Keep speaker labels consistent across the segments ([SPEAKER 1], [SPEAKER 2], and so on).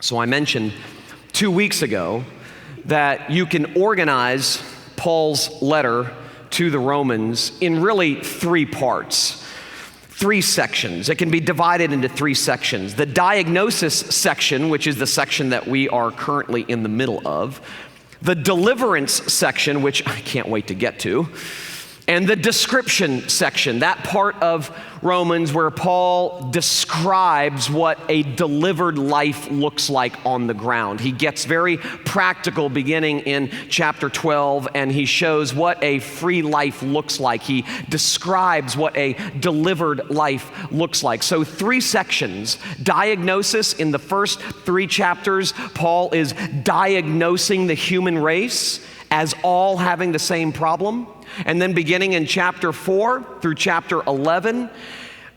[SPEAKER 1] So I mentioned 2 weeks ago that you can organize Paul's letter to the Romans in really 3 parts, 3 sections. It can be divided into 3 sections. The diagnosis section, which is the section that we are currently in the middle of, the deliverance section, which I can't wait to get to, and the description section, that part of Romans where Paul describes what a delivered life looks like on the ground. He gets very practical beginning in chapter 12, and he shows what a free life looks like. He describes what a delivered life looks like. So 3 sections. Diagnosis, in the first 3 chapters, Paul is diagnosing the human race as all having the same problem. And then beginning in chapter 4 through chapter 11,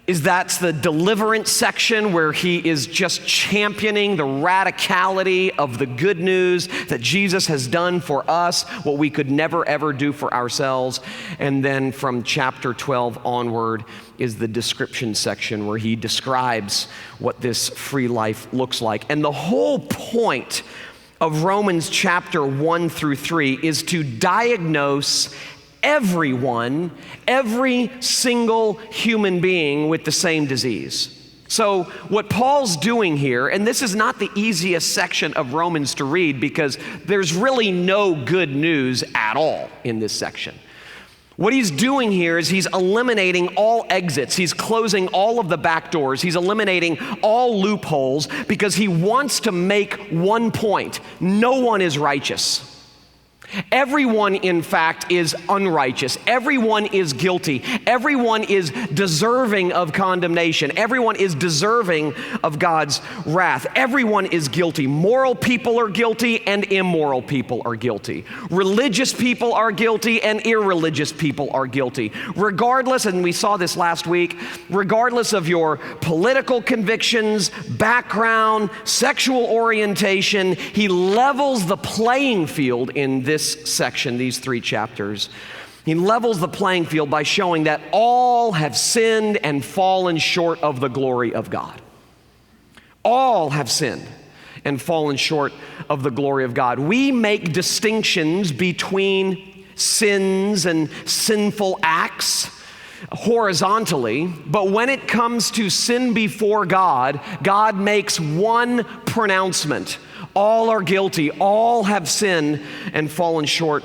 [SPEAKER 1] that's the deliverance section where he is just championing the radicality of the good news that Jesus has done for us, what we could never ever do for ourselves. And then from chapter 12 onward is the description section where he describes what this free life looks like. And the whole point of Romans chapter 1 through 3 is to diagnose everyone, every single human being with the same disease. So what Paul's doing here, and this is not the easiest section of Romans to read because there's really no good news at all in this section. What he's doing here is he's eliminating all exits. He's closing all of the back doors. He's eliminating all loopholes because he wants to make one point. No one is righteous. Everyone, in fact, is unrighteous. Everyone is guilty. Everyone is deserving of condemnation. Everyone is deserving of God's wrath. Everyone is guilty. Moral people are guilty and immoral people are guilty. Religious people are guilty and irreligious people are guilty. Regardless, and we saw this last week, regardless of your political convictions, background, sexual orientation, he levels the playing field in this section, these 3 chapters. He levels the playing field by showing that all have sinned and fallen short of the glory of God. All have sinned and fallen short of the glory of God. We make distinctions between sins and sinful acts horizontally, but when it comes to sin before God, God makes one pronouncement. All are guilty, all have sinned and fallen short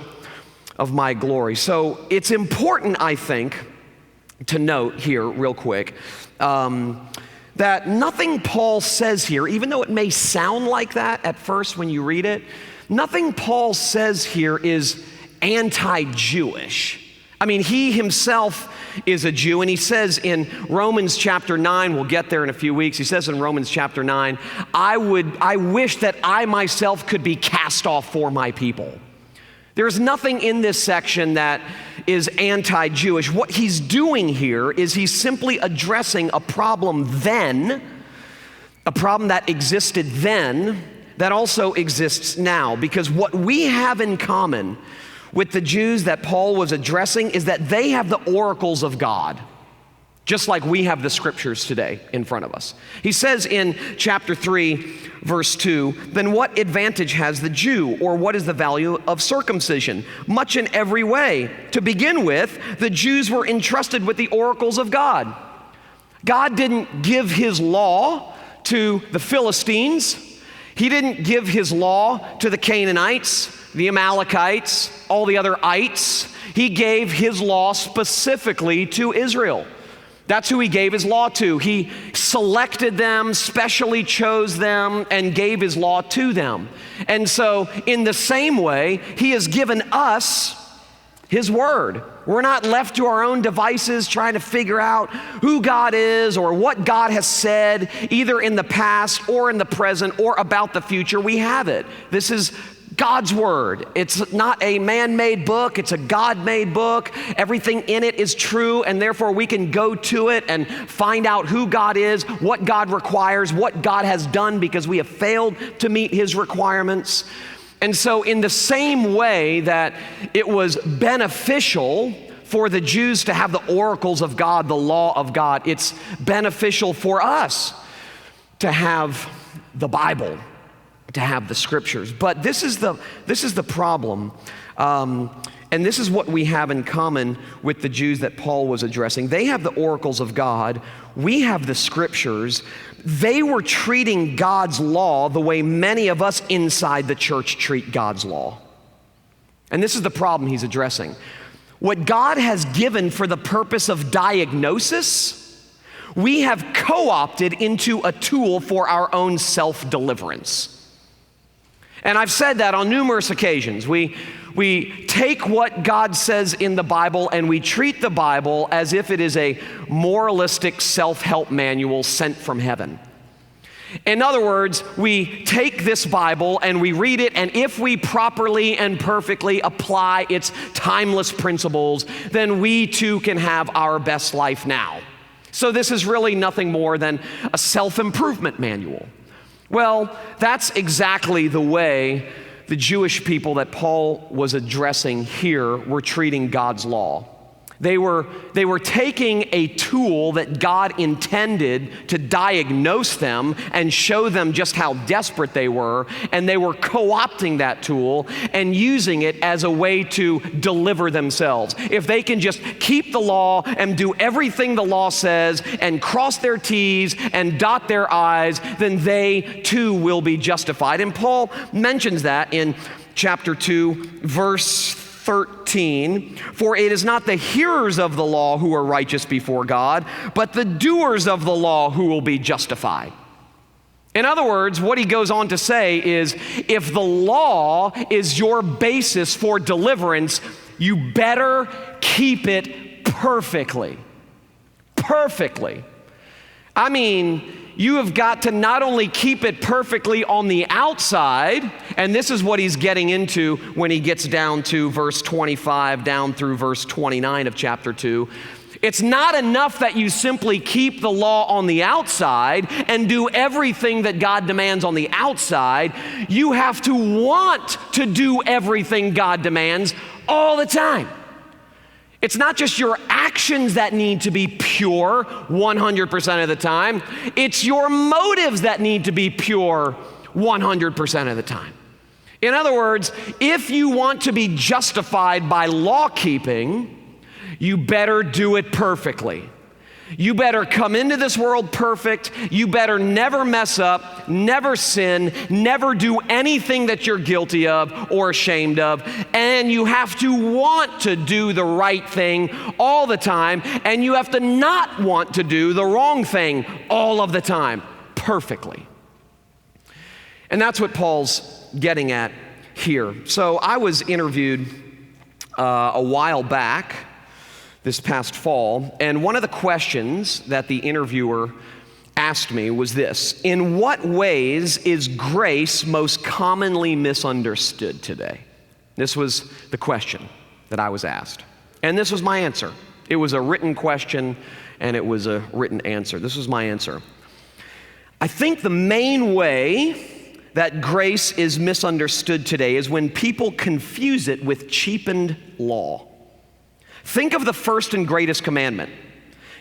[SPEAKER 1] of my glory. So it's important, I think, to note here real quick that nothing Paul says here, even though it may sound like that at first when you read it, nothing Paul says here is anti-Jewish. I mean, he himself is a Jew, and he says in Romans chapter 9, we'll get there in a few weeks, he says in Romans chapter 9, I wish that I myself could be cast off for my people. There's nothing in this section that is anti-Jewish. What he's doing here is he's simply addressing a problem then, a problem that existed then, that also exists now, because what we have in common with the Jews that Paul was addressing is that they have the oracles of God, just like we have the scriptures today in front of us. He says in chapter 3, verse 2, then what advantage has the Jew, or what is the value of circumcision? Much in every way. To begin with, the Jews were entrusted with the oracles of God. God didn't give his law to the Philistines. He didn't give his law to the Canaanites, the Amalekites, all the other ites. He gave his law specifically to Israel. That's who he gave his law to. He selected them, specially chose them, and gave his law to them. And so, in the same way, he has given us his word. We're not left to our own devices trying to figure out who God is or what God has said, either in the past or in the present or about the future. We have it. This is God's word. It's not a man-made book, it's a God-made book. Everything in it is true, and therefore we can go to it and find out who God is, what God requires, what God has done because we have failed to meet his requirements. And so in the same way that it was beneficial for the Jews to have the oracles of God, the law of God, it's beneficial for us to have the Bible, to have the scriptures. But this is the problem. And this is what we have in common with the Jews that Paul was addressing. They have the oracles of God. We have the scriptures. They were treating God's law the way many of us inside the church treat God's law. And this is the problem he's addressing. What God has given for the purpose of diagnosis, we have co-opted into a tool for our own self-deliverance. And I've said that on numerous occasions. We take what God says in the Bible and we treat the Bible as if it is a moralistic self-help manual sent from heaven. In other words, we take this Bible and we read it, and if we properly and perfectly apply its timeless principles, then we too can have our best life now. So this is really nothing more than a self-improvement manual. Well, that's exactly the way the Jewish people that Paul was addressing here were treating God's law. They were taking a tool that God intended to diagnose them and show them just how desperate they were, and they were co-opting that tool and using it as a way to deliver themselves. If they can just keep the law and do everything the law says and cross their T's and dot their I's, then they too will be justified. And Paul mentions that in chapter 2, verse 13, for it is not the hearers of the law who are righteous before God, but the doers of the law who will be justified. In other words, what he goes on to say is, if the law is your basis for deliverance, you better keep it perfectly. Perfectly. I mean, you have got to not only keep it perfectly on the outside, and this is what he's getting into when he gets down to verse 25 down through verse 29 of chapter 2. It's not enough that you simply keep the law on the outside and do everything that God demands on the outside. You have to want to do everything God demands all the time. It's not just your actions that need to be pure 100% of the time. It's your motives that need to be pure 100% of the time. In other words, if you want to be justified by law keeping, you better do it perfectly. You better come into this world perfect. You better never mess up, never sin, never do anything that you're guilty of or ashamed of. And you have to want to do the right thing all the time. And you have to not want to do the wrong thing all of the time, perfectly. And that's what Paul's getting at here. So I was interviewed a while back, this past fall, and one of the questions that the interviewer asked me was this: in what ways is grace most commonly misunderstood today? This was the question that I was asked. And this was my answer. It was a written question and it was a written answer. This was my answer. I think the main way that grace is misunderstood today is when people confuse it with cheapened law. Think of the first and greatest commandment.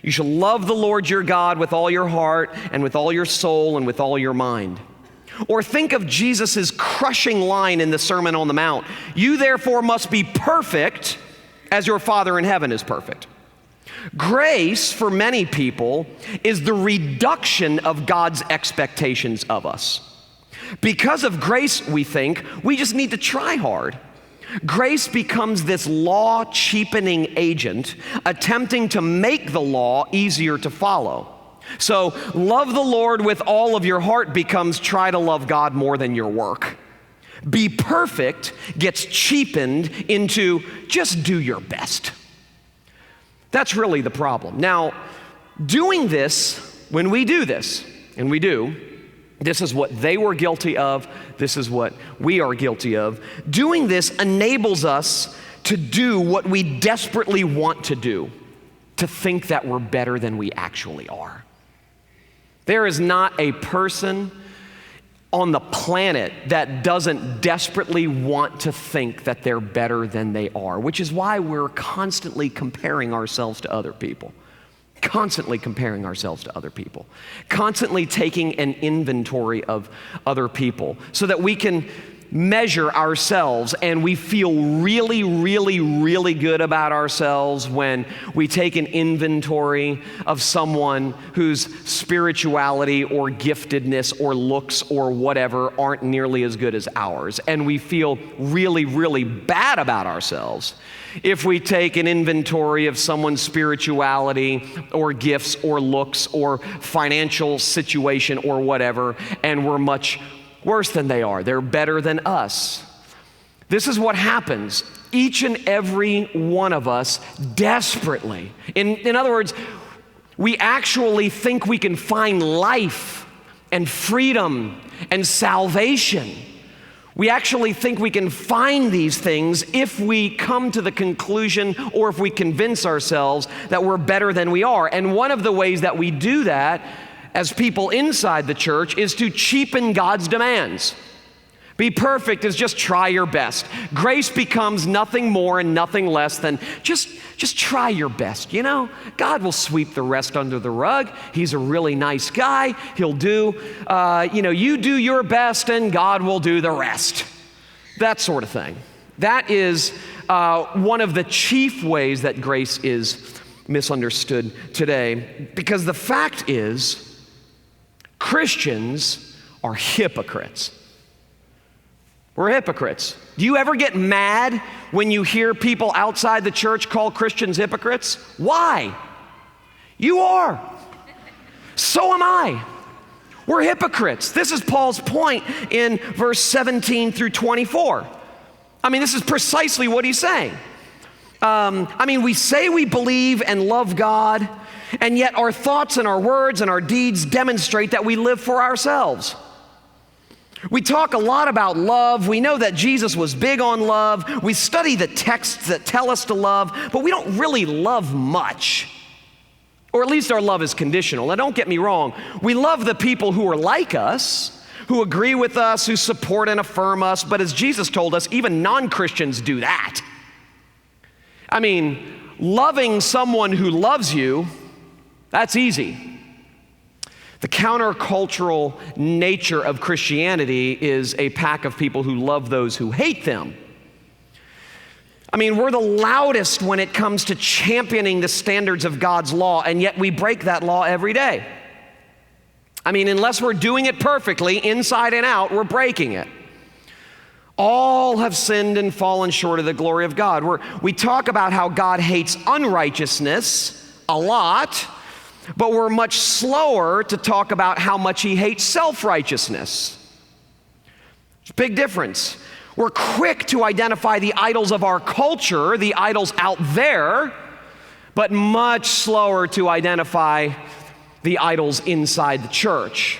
[SPEAKER 1] You shall love the Lord your God with all your heart and with all your soul and with all your mind. Or think of Jesus' crushing line in the Sermon on the Mount. You therefore must be perfect as your Father in heaven is perfect. Grace, for many people, is the reduction of God's expectations of us. Because of grace, we think, we just need to try hard. Grace becomes this law-cheapening agent attempting to make the law easier to follow. So, love the Lord with all of your heart becomes try to love God more than your work. Be perfect gets cheapened into just do your best. That's really the problem. Now, doing this, when we do this, and we do, this is what they were guilty of. This is what we are guilty of. Doing this enables us to do what we desperately want to do, to think that we're better than we actually are. There is not a person on the planet that doesn't desperately want to think that they're better than they are, which is why we're constantly comparing ourselves to other people. Constantly comparing ourselves to other people. Constantly taking an inventory of other people so that we can measure ourselves, and we feel really, really, really good about ourselves when we take an inventory of someone whose spirituality or giftedness or looks or whatever aren't nearly as good as ours. And we feel really, really bad about ourselves if we take an inventory of someone's spirituality or gifts or looks or financial situation or whatever, and we're much worse than they are. They're better than us. This is what happens. Each and every one of us desperately. In other words, we actually think we can find life and freedom and salvation. We actually think we can find these things if we come to the conclusion or if we convince ourselves that we're better than we are. And one of the ways that we do that as people inside the church is to cheapen God's demands. Be perfect is just try your best. Grace becomes nothing more and nothing less than just try your best. You know, God will sweep the rest under the rug. He's a really nice guy. He'll do, you do your best and God will do the rest. That sort of thing. That is one of the chief ways that grace is misunderstood today, because the fact is, Christians are hypocrites. We're hypocrites. Do you ever get mad when you hear people outside the church call Christians hypocrites? Why? You are. So am I. We're hypocrites. This is Paul's point in verse 17 through 24. I mean, this is precisely what he's saying. We say we believe and love God, and yet our thoughts and our words and our deeds demonstrate that we live for ourselves. We talk a lot about love. We know that Jesus was big on love. We study the texts that tell us to love, but we don't really love much. Or at least our love is conditional. Now, don't get me wrong. We love the people who are like us, who agree with us, who support and affirm us. But as Jesus told us, even non-Christians do that. I mean, loving someone who loves you, that's easy. The countercultural nature of Christianity is a pack of people who love those who hate them. I mean, we're the loudest when it comes to championing the standards of God's law, and yet we break that law every day. I mean, unless we're doing it perfectly, inside and out, we're breaking it. All have sinned and fallen short of the glory of God. We talk about how God hates unrighteousness a lot, but we're much slower to talk about how much he hates self-righteousness. It's a big difference. We're quick to identify the idols of our culture, the idols out there, but much slower to identify the idols inside the church.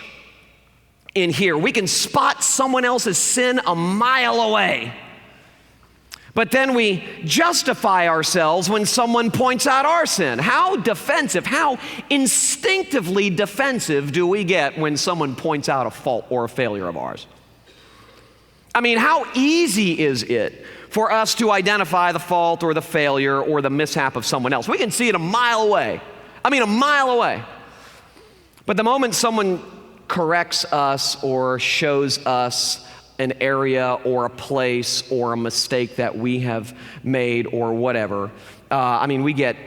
[SPEAKER 1] In here, we can spot someone else's sin a mile away. But then we justify ourselves when someone points out our sin. How defensive, how instinctively defensive do we get when someone points out a fault or a failure of ours? I mean, how easy is it for us to identify the fault or the failure or the mishap of someone else? We can see it a mile away. I mean, a mile away. But the moment someone corrects us or shows us an area or a place or a mistake that we have made or whatever, we get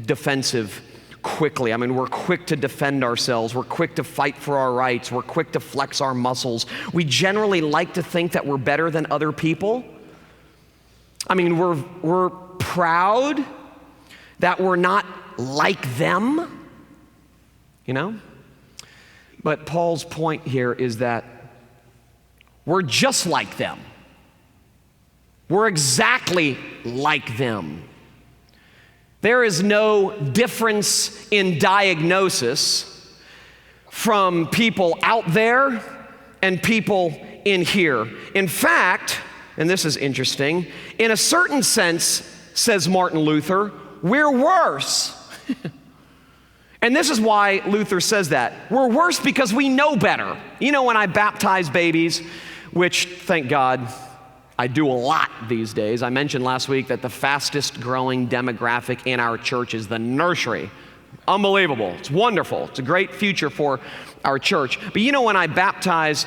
[SPEAKER 1] defensive quickly. I mean, we're quick to defend ourselves. We're quick to fight for our rights. We're quick to flex our muscles. We generally like to think that we're better than other people. I mean, we're proud that we're not like them, you know? But Paul's point here is that we're just like them. We're exactly like them. There is no difference in diagnosis from people out there and people in here. In fact, and this is interesting, in a certain sense, says Martin Luther, we're worse. And this is why Luther says that. We're worse because we know better. You know, when I baptize babies, which, thank God, I do a lot these days. I mentioned last week that the fastest growing demographic in our church is the nursery. Unbelievable. It's wonderful. It's a great future for our church. But you know, when I baptize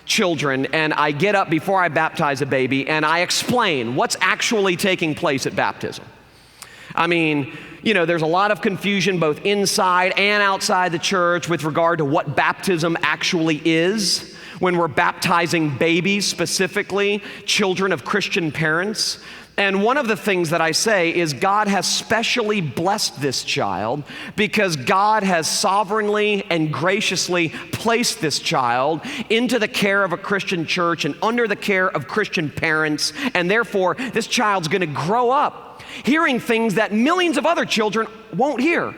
[SPEAKER 1] children and I get up before I baptize a baby and I explain what's actually taking place at baptism. I mean, you know, there's a lot of confusion both inside and outside the church with regard to what baptism actually is. When we're baptizing babies, specifically children of Christian parents. And one of the things that I say is God has specially blessed this child because God has sovereignly and graciously placed this child into the care of a Christian church and under the care of Christian parents. And therefore, this child's going to grow up hearing things that millions of other children won't hear.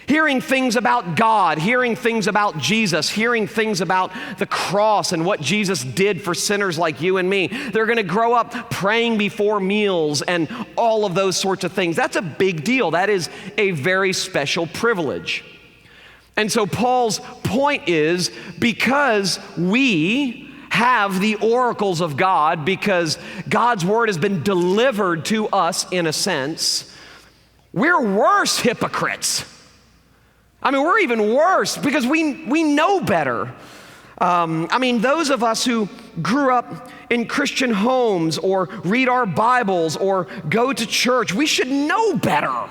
[SPEAKER 1] Hearing things about God, hearing things about Jesus, hearing things about the cross and what Jesus did for sinners like you and me. They're going to grow up praying before meals and all of those sorts of things. That's a big deal. That is a very special privilege. And so Paul's point is, because we have the oracles of God, because God's word has been delivered to us in a sense, we're worse hypocrites. I mean, we're even worse because we know better. I mean, those of us who grew up in Christian homes or read our Bibles or go to church, we should know better.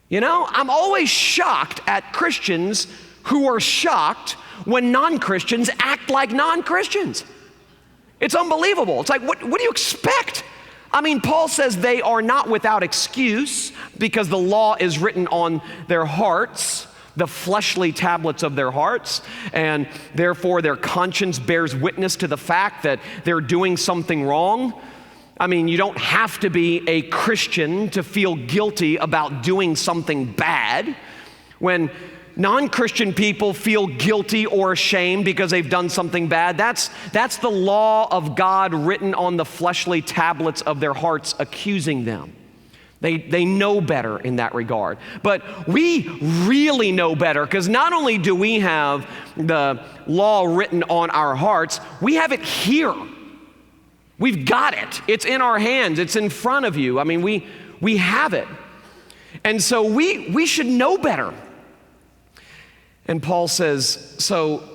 [SPEAKER 1] You know, I'm always shocked at Christians who are shocked when non-Christians act like non-Christians. It's unbelievable. It's like, what do you expect? I mean, Paul says they are not without excuse because the law is written on their hearts, the fleshly tablets of their hearts, and therefore their conscience bears witness to the fact that they're doing something wrong. I mean, you don't have to be a Christian to feel guilty about doing something bad. When non-Christian people feel guilty or ashamed because they've done something bad, that's the law of God written on the fleshly tablets of their hearts accusing them. They know better in that regard. But we really know better because not only do we have the law written on our hearts, we have it here. We've got it. It's in our hands. It's in front of you. I mean, we have it. And so we should know better. And Paul says, so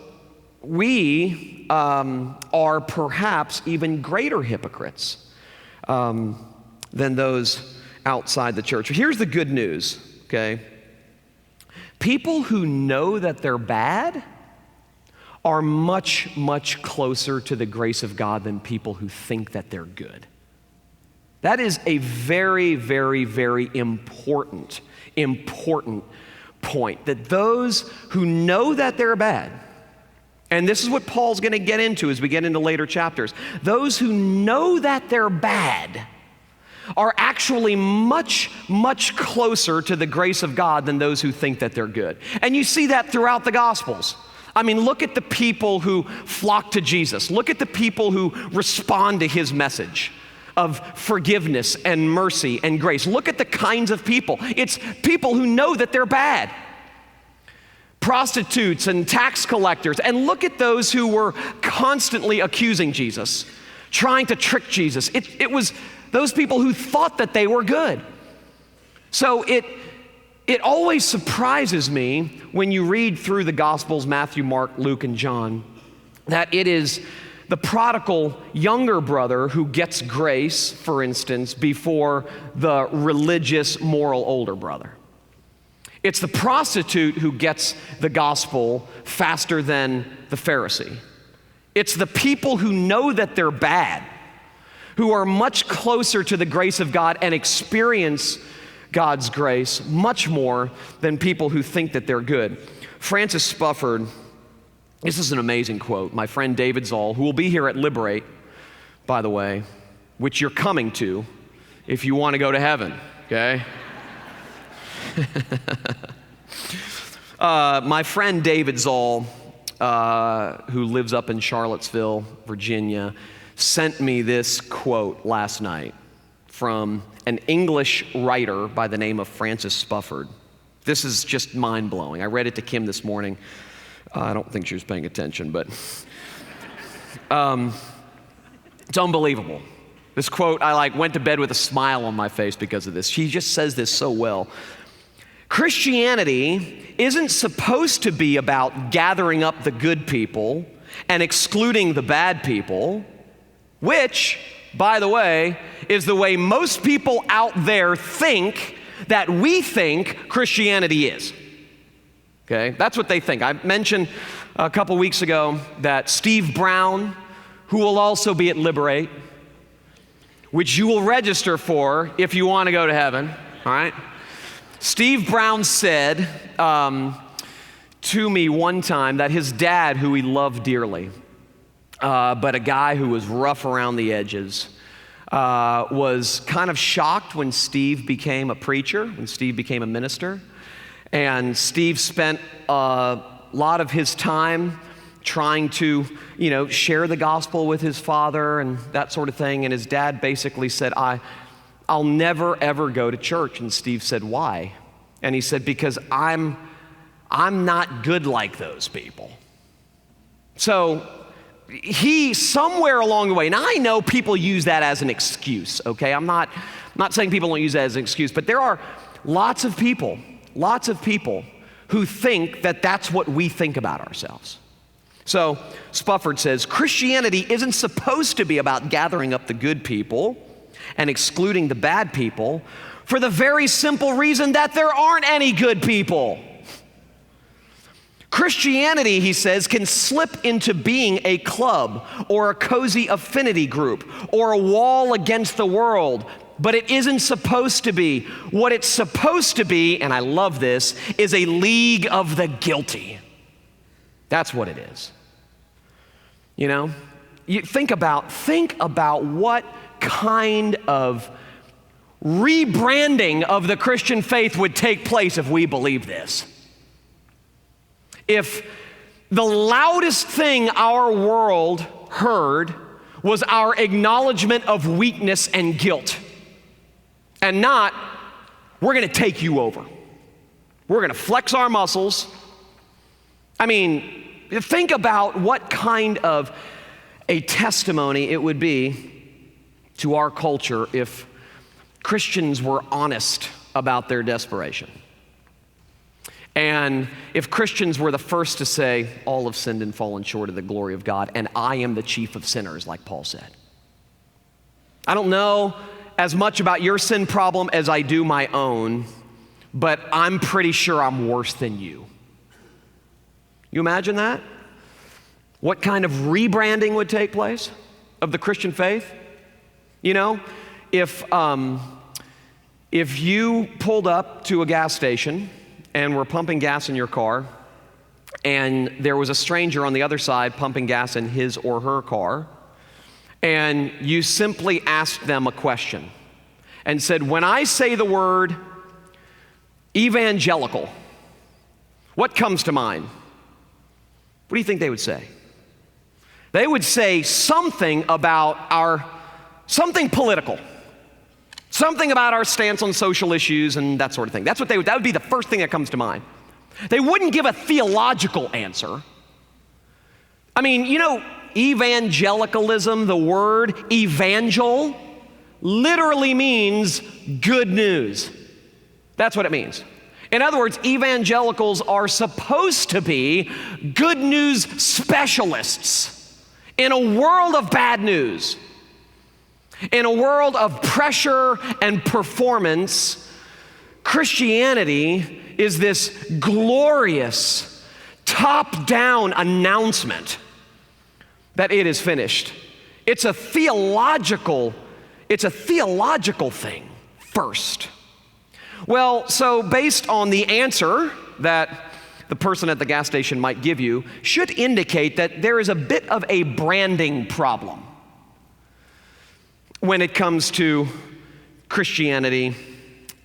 [SPEAKER 1] we are perhaps even greater hypocrites than those outside the church. Here's the good news, okay? People who know that they're bad are much, much closer to the grace of God than people who think that they're good. That is a very, very, very important point, that those who know that they're bad, and this is what Paul's going to get into as we get into later chapters, those who know that they're bad are actually much, much closer to the grace of God than those who think that they're good. And you see that throughout the Gospels. I mean, look at the people who flock to Jesus. Look at the people who respond to his message of forgiveness and mercy and grace. Look at the kinds of people. It's people who know that they're bad. Prostitutes and tax collectors. And look at those who were constantly accusing Jesus, trying to trick Jesus. It was those people who thought that they were good. So it always surprises me when you read through the Gospels, Matthew, Mark, Luke, and John, that it is the prodigal younger brother who gets grace, for instance, before the religious, moral older brother. It's the prostitute who gets the gospel faster than the Pharisee. It's the people who know that they're bad, who are much closer to the grace of God and experience God's grace much more than people who think that they're good. Francis Spufford, this is an amazing quote. My friend David Zoll, who will be here at Liberate, by the way, which you're coming to if you want to go to heaven, okay? My friend David Zoll, who lives up in Charlottesville, Virginia, sent me this quote last night from an English writer by the name of Francis Spufford. This is just mind-blowing. I read it to Kim this morning. I don't think she was paying attention, but it's unbelievable. This quote, I went to bed with a smile on my face because of this. She just says this so well. Christianity isn't supposed to be about gathering up the good people and excluding the bad people, which, by the way, is the way most people out there think that we think Christianity is. Okay, that's what they think. I mentioned a couple weeks ago that Steve Brown, who will also be at Liberate, which you will register for if you want to go to heaven, all right? Steve Brown said to me one time that his dad, who he loved dearly, but a guy who was rough around the edges, was kind of shocked when Steve became a preacher, when Steve became a minister. And Steve spent a lot of his time trying to, share the gospel with his father and that sort of thing. And his dad basically said, I'll never, ever go to church. And Steve said, why? And he said, because I'm not good like those people. So he, somewhere along the way, and I know people use that as an excuse, okay? I'm not saying people don't use that as an excuse, but there are lots of people who think that that's what we think about ourselves. So Spufford says, Christianity isn't supposed to be about gathering up the good people and excluding the bad people for the very simple reason that there aren't any good people. Christianity, he says, can slip into being a club or a cozy affinity group or a wall against the world, but it isn't supposed to be. What it's supposed to be, and I love this, is a league of the guilty. That's what it is. You think about what kind of rebranding of the Christian faith would take place if we believe this. If the loudest thing our world heard was our acknowledgement of weakness and guilt, and not, we're going to take you over. We're going to flex our muscles. I mean, think about what kind of a testimony it would be to our culture if Christians were honest about their desperation. And if Christians were the first to say, all have sinned and fallen short of the glory of God, and I am the chief of sinners, like Paul said. I don't know as much about your sin problem as I do my own, but I'm pretty sure I'm worse than you. You imagine that? What kind of rebranding would take place of the Christian faith? If you pulled up to a gas station and were pumping gas in your car, and there was a stranger on the other side pumping gas in his or her car, and you simply asked them a question and said, when I say the word evangelical, what comes to mind? What do you think they would say? They would say something about something political. Something about our stance on social issues and that sort of thing. That would be the first thing that comes to mind. They wouldn't give a theological answer. I mean, evangelicalism, the word evangel, literally means good news. That's what it means. In other words, evangelicals are supposed to be good news specialists in a world of bad news. In a world of pressure and performance, Christianity is this glorious, top-down announcement that it is finished. It's a theological thing first. Well, so based on the answer that the person at the gas station might give you, should indicate that there is a bit of a branding problem when it comes to Christianity,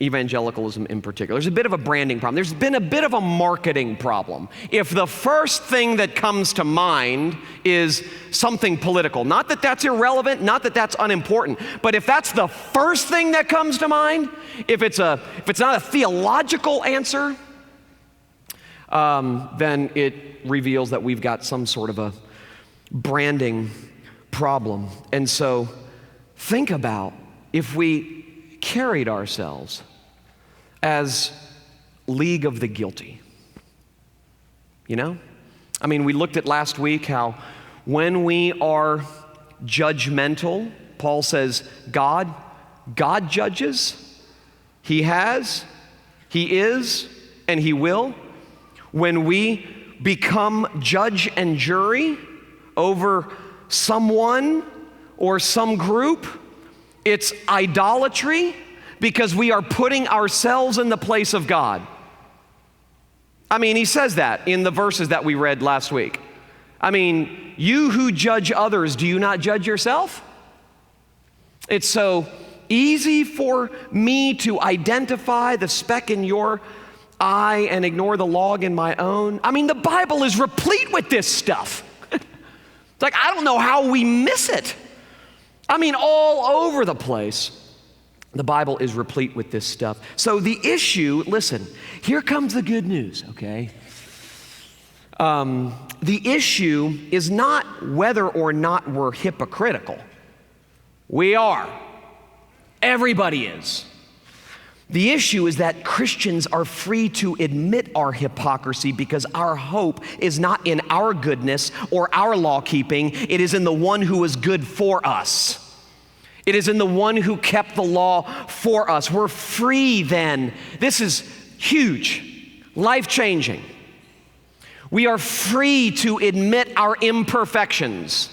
[SPEAKER 1] evangelicalism in particular. There's a bit of a branding problem. There's been a bit of a marketing problem. If the first thing that comes to mind is something political, not that that's irrelevant, not that that's unimportant, but if that's the first thing that comes to mind, if it's not a theological answer, then it reveals that we've got some sort of a branding problem. And so think about if we carried ourselves as league of the guilty. You know? I mean, we looked at last week how when we are judgmental, Paul says, God judges. He has, He is, and He will. When we become judge and jury over someone or some group, it's idolatry because we are putting ourselves in the place of God. I mean, he says that in the verses that we read last week. I mean, you who judge others, do you not judge yourself? It's so easy for me to identify the speck in your eye and ignore the log in my own. I mean, the Bible is replete with this stuff. It's like, I don't know how we miss it. I mean, all over the place. The Bible is replete with this stuff. So the issue, listen, here comes the good news, okay? The issue is not whether or not we're hypocritical. We are. Everybody is. The issue is that Christians are free to admit our hypocrisy because our hope is not in our goodness or our law keeping. It is in the one who is good for us. It is in the one who kept the law for us. We're free then. This is huge, life-changing. We are free to admit our imperfections.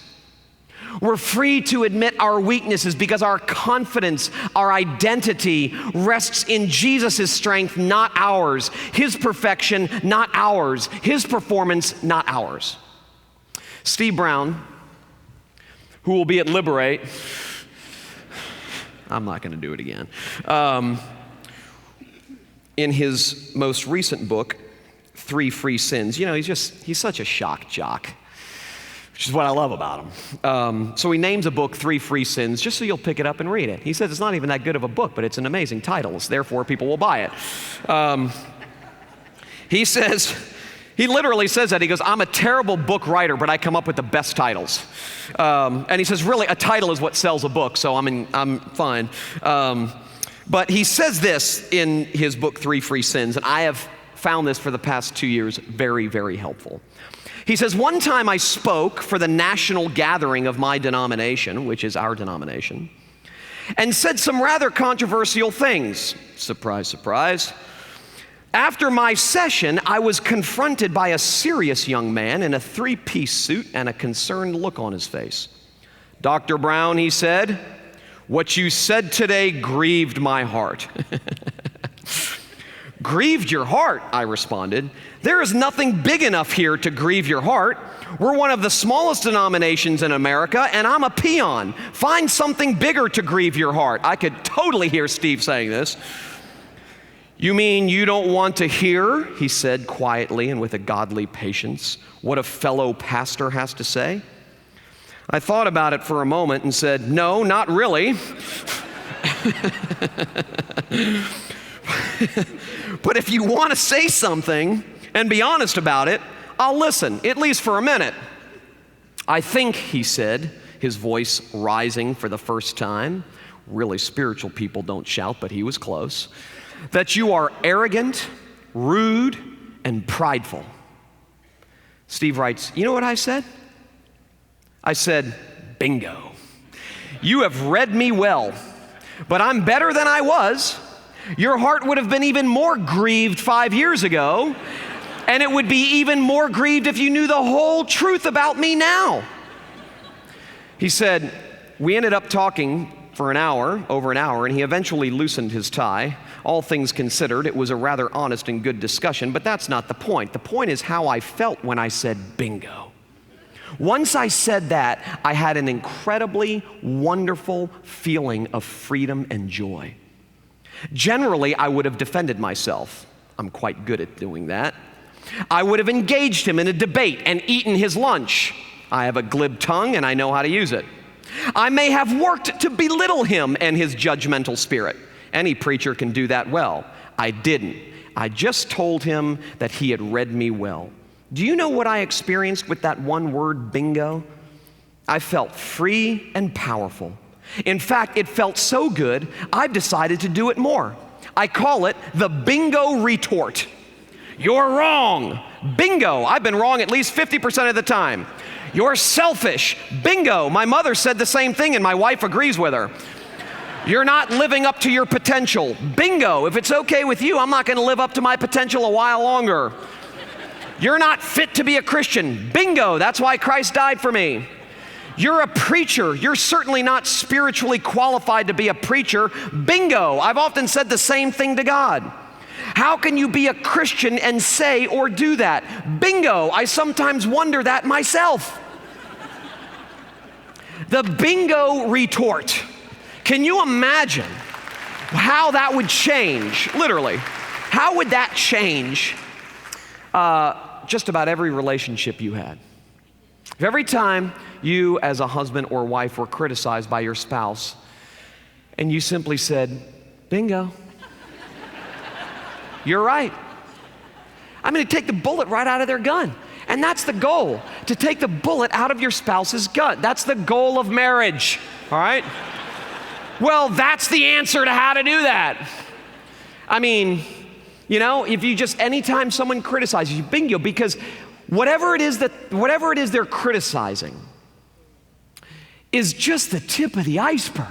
[SPEAKER 1] We're free to admit our weaknesses because our confidence, our identity rests in Jesus' strength, not ours. His perfection, not ours. His performance, not ours. Steve Brown, who will be at Liberate, I'm not going to do it again. In his most recent book, 3 Free Sins, you know, he's such a shock jock, which is what I love about him. So he names a book 3 Free Sins, just so you'll pick it up and read it. He says it's not even that good of a book, but it's an amazing title. So therefore, people will buy it. He literally says that. He goes, I'm a terrible book writer, but I come up with the best titles. And he says, really, a title is what sells a book, so I'm fine. But he says this in his book, 3 Free Sins, and I have found this for the past 2 years very, very helpful. He says, one time I spoke for the national gathering of my denomination, which is our denomination, and said some rather controversial things. Surprise, surprise. After my session, I was confronted by a serious young man in a 3-piece suit and a concerned look on his face. Dr. Brown, he said, what you said today grieved my heart. Grieved your heart, I responded. There is nothing big enough here to grieve your heart. We're one of the smallest denominations in America, and I'm a peon. Find something bigger to grieve your heart. I could totally hear Steve saying this. You mean you don't want to hear, he said quietly and with a godly patience, what a fellow pastor has to say? I thought about it for a moment and said, no, not really. But if you want to say something and be honest about it, I'll listen, at least for a minute. I think, he said, his voice rising for the first time. Really spiritual people don't shout, but he was close. That you are arrogant, rude, and prideful. Steve writes, you know what I said? I said, bingo. You have read me well, but I'm better than I was. Your heart would have been even more grieved 5 years ago, and it would be even more grieved if you knew the whole truth about me now. He said, we ended up talking for over an hour, and he eventually loosened his tie. All things considered, it was a rather honest and good discussion, but that's not the point. The point is how I felt when I said bingo. Once I said that, I had an incredibly wonderful feeling of freedom and joy. Generally, I would have defended myself. I'm quite good at doing that. I would have engaged him in a debate and eaten his lunch. I have a glib tongue and I know how to use it. I may have worked to belittle him and his judgmental spirit. Any preacher can do that well. I didn't. I just told him that he had read me well. Do you know what I experienced with that one word, bingo? I felt free and powerful. In fact, it felt so good, I've decided to do it more. I call it the bingo retort. You're wrong. Bingo. I've been wrong at least 50% of the time. You're selfish. Bingo. My mother said the same thing and my wife agrees with her. You're not living up to your potential. Bingo. If it's okay with you, I'm not going to live up to my potential a while longer. You're not fit to be a Christian. Bingo. That's why Christ died for me. You're a preacher. You're certainly not spiritually qualified to be a preacher. Bingo. I've often said the same thing to God. How can you be a Christian and say or do that? Bingo. I sometimes wonder that myself. The bingo retort. Can you imagine how that would change? Literally, how would that change just about every relationship you had? If every time you as a husband or wife were criticized by your spouse and you simply said, bingo, you're right. I'm going to take the bullet right out of their gun. And that's the goal, to take the bullet out of your spouse's gun. That's the goal of marriage, all right? Well, that's the answer to how to do that. I mean, you know, if you just, anytime someone criticizes you, bingo, because whatever it is they're criticizing is just the tip of the iceberg.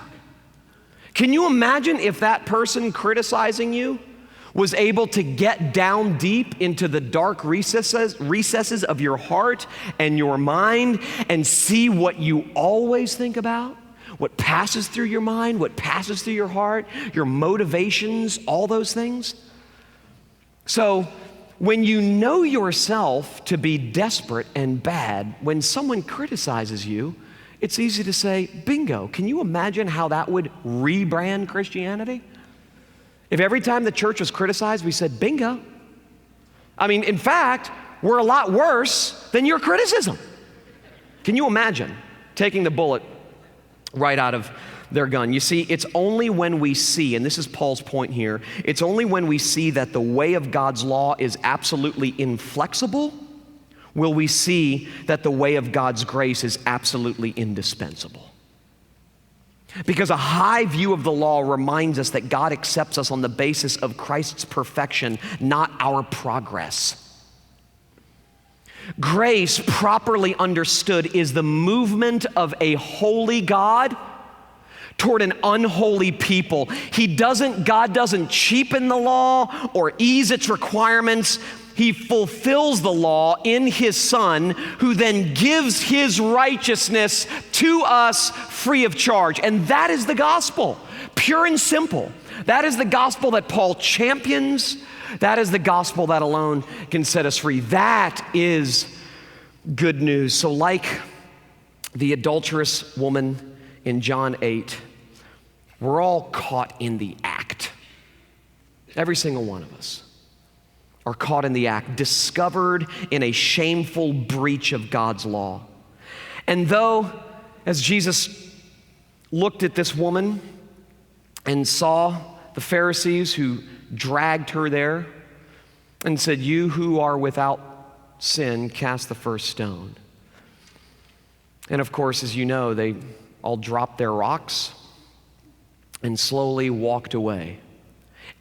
[SPEAKER 1] Can you imagine if that person criticizing you was able to get down deep into the dark recesses of your heart and your mind and see what you always think about, what passes through your mind, what passes through your heart, your motivations, all those things? So when you know yourself to be desperate and bad, when someone criticizes you, it's easy to say, bingo. Can you imagine how that would rebrand Christianity? If every time the church was criticized, we said, bingo. I mean, in fact, we're a lot worse than your criticism. Can you imagine taking the bullet right out of their gun? You see, it's only when we see, and this is Paul's point here, it's only when we see that the way of God's law is absolutely inflexible, will we see that the way of God's grace is absolutely indispensable. Because a high view of the law reminds us that God accepts us on the basis of Christ's perfection, not our progress. Grace, properly understood, is the movement of a holy God toward an unholy people. God doesn't cheapen the law or ease its requirements. He fulfills the law in His Son, who then gives His righteousness to us free of charge. And that is the gospel, pure and simple. That is the gospel that Paul champions. That is the gospel that alone can set us free. That is good news. So like the adulterous woman in John 8, we're all caught in the act. Every single one of us are caught in the act, discovered in a shameful breach of God's law. And though, as Jesus looked at this woman and saw the Pharisees who dragged her there and said, you who are without sin, cast the first stone. And of course, as you know, they all dropped their rocks and slowly walked away.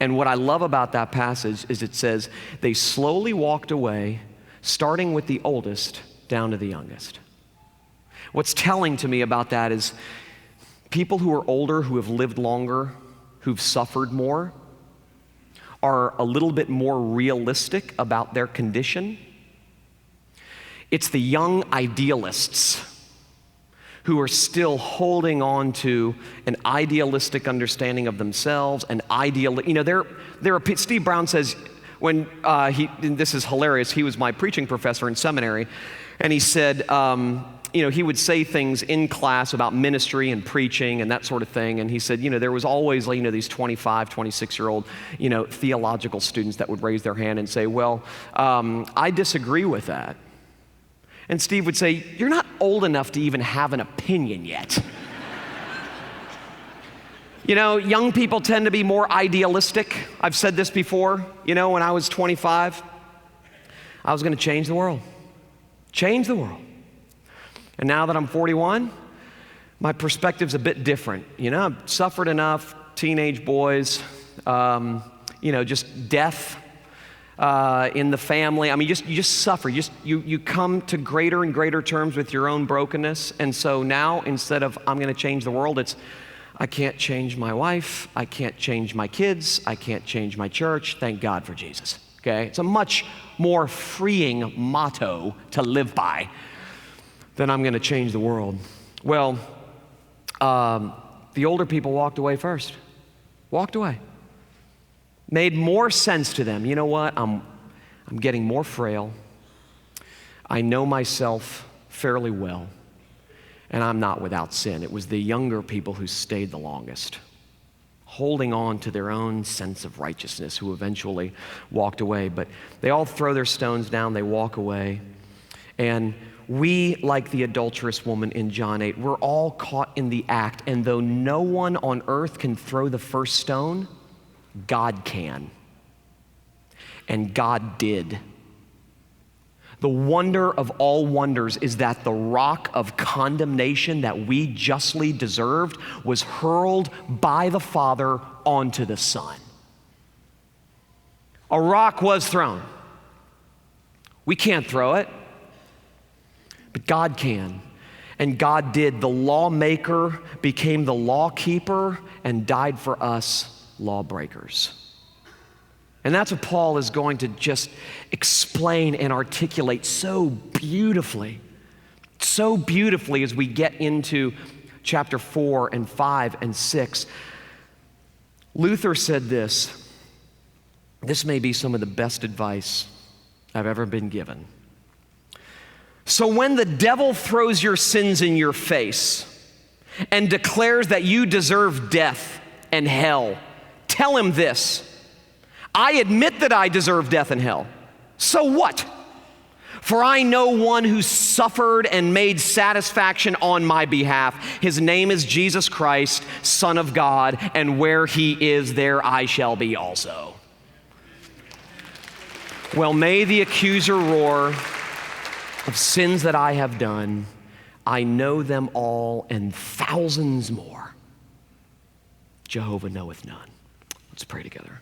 [SPEAKER 1] And what I love about that passage is it says they slowly walked away, starting with the oldest down to the youngest. What's telling to me about that is people who are older, who have lived longer, who've suffered more, are a little bit more realistic about their condition. It's the young idealists who are still holding on to an idealistic understanding of themselves, Steve Brown says, and this is hilarious, he was my preaching professor in seminary, and he said, he would say things in class about ministry and preaching and that sort of thing, and he said, there was always, these 25, 26-year-old, theological students that would raise their hand and say, well, I disagree with that. And Steve would say, you're not old enough to even have an opinion yet. Young people tend to be more idealistic. I've said this before. When I was 25, I was going to change the world. Change the world. And now that I'm 41, my perspective's a bit different. I've suffered enough, teenage boys, just death in the family. I mean, you just suffer. You come to greater and greater terms with your own brokenness. And so now, instead of I'm going to change the world, it's I can't change my wife. I can't change my kids. I can't change my church. Thank God for Jesus. Okay? It's a much more freeing motto to live by than I'm going to change the world. Well, the older people walked away first. Walked away. Made more sense to them. You know what? I'm getting more frail. I know myself fairly well, and I'm not without sin. It was the younger people who stayed the longest, holding on to their own sense of righteousness, who eventually walked away. But they all throw their stones down, they walk away. And we, like the adulterous woman in John 8, we're all caught in the act. And though no one on earth can throw the first stone, God can. And God did. The wonder of all wonders is that the rock of condemnation that we justly deserved was hurled by the Father onto the Son. A rock was thrown. We can't throw it, but God can. And God did. The lawmaker became the lawkeeper and died for us lawbreakers. And that's what Paul is going to just explain and articulate so beautifully as we get into chapter 4 and 5 and 6. Luther said this may be some of the best advice I've ever been given. So when the devil throws your sins in your face and declares that you deserve death and hell, tell him this: I admit that I deserve death and hell. So what? For I know one who suffered and made satisfaction on my behalf. His name is Jesus Christ, Son of God, and where he is, there I shall be also. Well, may the accuser roar of sins that I have done. I know them all and thousands more. Jehovah knoweth none. Let's pray together.